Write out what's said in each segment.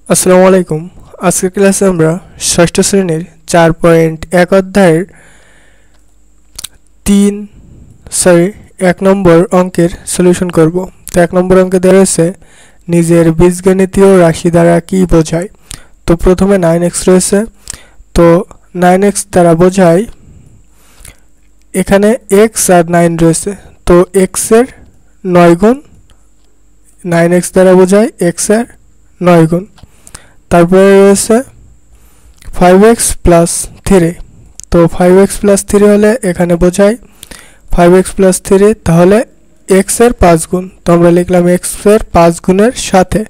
আসসালামু আলাইকুম। আজকের ক্লাসে আমরা ষষ্ঠ শ্রেণীর 4.1 অধ্যায়ের 1 নম্বর অঙ্কের সলিউশন করব। তো 1 নম্বর অঙ্কে দেওয়া রয়েছে নিজের বীজগণিতীয় রাশি দ্বারা কি বোঝায়। তো প্রথমে 9x রয়েছে, তো 9x দ্বারা বোঝায় এখানে x আর 9 রয়েছে, তো x এর 9 গুণ 9x দ্বারা বোঝায় x এর 9 গুণ। তারপরে রয়েছে 5x প্লাস 3, তো 5x প্লাস 3 হলে এখানে বোঝায় 5x প্লাস 3, তাহলে x এর 5 গুণ। তো আমরা লিখলাম x এর 5 গুণের সাথে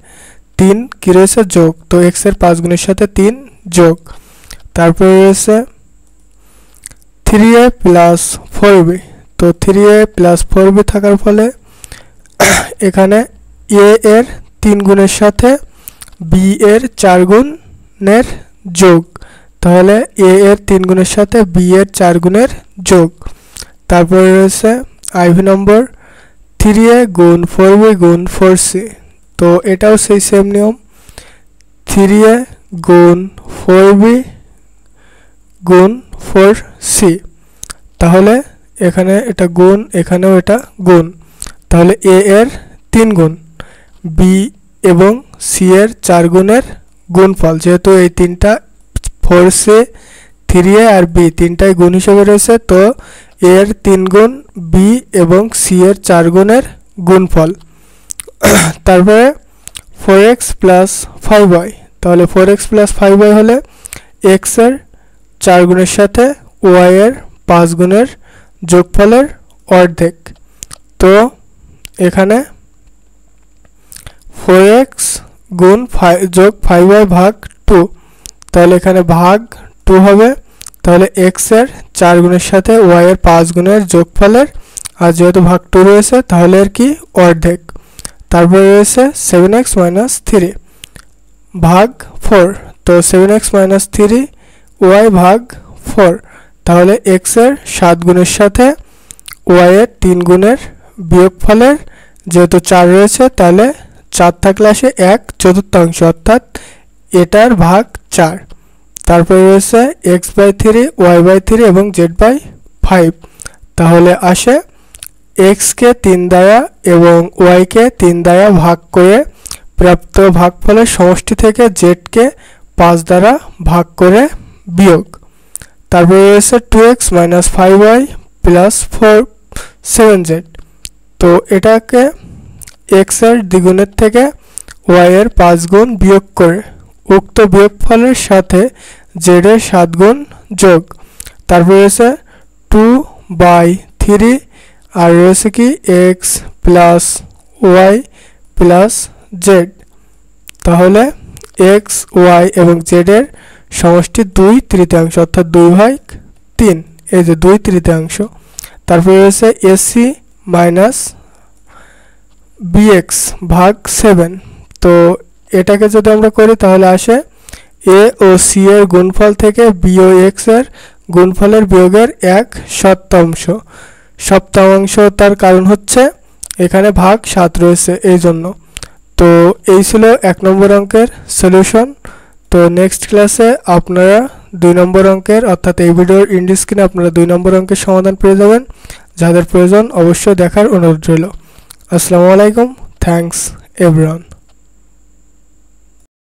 3 কি রয়েছে যোগ, তো x এর 5 গুণের সাথে 3 যোগ। তারপরে রয়েছে 3a প্লাস 4b, তো 3a প্লাস 4b থাকার ফলে এখানে a এর 3 গুণের সাথে b এর 4 গুণের যোগ, তাহলে a এর 3 গুণের সাথে b এর 4 গুণের যোগ। তারপরে রয়েছে আইভি নম্বর 3a গুণ 4b গুণ 4c, তো এটাও সেই সেম নিয়ম 3a গুণ 4b গুণ 4c, তাহলে এখানে এটা গুণ, এখানেও এটা গুণ, তাহলে a এর 3 গুণ b এবং c এর 4 গুণের গুণফল, যেহেতু এই তিনটা 4c 3a আর b তিনটাই গুণ হিসেবে রয়েছে, তো a এর 3 গুণ b এবং c এর 4 গুণের গুণফল। তারপরে 4x প্লাস 5y, তাহলে 4x প্লাস 5y হলে x এর 4 গুণের সাথে y এর 5 গুণের যোগফলের অর্ধেক, তো এখানে 4x গুণ 5 যোগ 5y ভাগ 2, তাহলে এখানে ভাগ 2 হবে, তাহলে x এর 4 গুণের সাথে y এর 5 গুণের যোগফলের, আর যেহেতু ভাগ 2 রয়েছে তাহলে এর কি অর্ধেক। তারপরে রয়েছে 7x মাইনাস 3 ভাগ 4, তো 7x মাইনাস 3y ভাগ 4, তাহলে x এর 7 গুণের সাথে y এর 3 গুণের বিয়োগফলের, যেহেতু 4 রয়েছে তাহলে 4 থাকলে আসে 1/4, অর্থাৎ এটার ভাগ 4। তারপরে রয়েছে x/3 y/3 এবং z/5, তাহলে আসে x কে 3 দ্বারা এবং y কে 3 দ্বারা ভাগ করে প্রাপ্ত ভাগফলের সমষ্টি থেকে z কে 5 দ্বারা ভাগ করে বিয়োগ। তারপরে রয়েছে 2x minus 5y plus 7z, তো এটাকে x এর দ্বিগুণের থেকে y এর 5 গুণ বিয়োগ করে উক্ত বিয়োগফলের সাথে z এর 7 গুণ যোগ। তারপর রয়েছে 2/3 আর রয়েছে কি x plus y plus z, তাহলে x y এবং z এর সমষ্টি 2/3, অর্থাৎ 2/3, এই যে 2/3। তারপর রয়েছে ac মাইনাস bx ভাগ 7, তো এটাকে যদি আমরা করি তাহলে আসে a ও c এর গুণফল থেকে b ও x এর গুণফলের বিয়োগের 1/7, তার কারণ হচ্ছে এখানে ভাগ 7 রয়েছে এই জন্য। তো এই ছিল 1 নম্বর অঙ্কের সলিউশন। তো নেক্সট ক্লাসে আপনারা 2 নম্বর অঙ্কের, অর্থাৎ এই ভিডিওর এন্ড স্ক্রিনে আপনারা 2 নম্বর অঙ্কের সমাধান পেয়ে যাবেন। যাদের প্রয়োজন অবশ্যই দেখার অনুরোধ রইল। আসসালামু আলাইকুম, থ্যাঙ্কস এভরিওয়ান।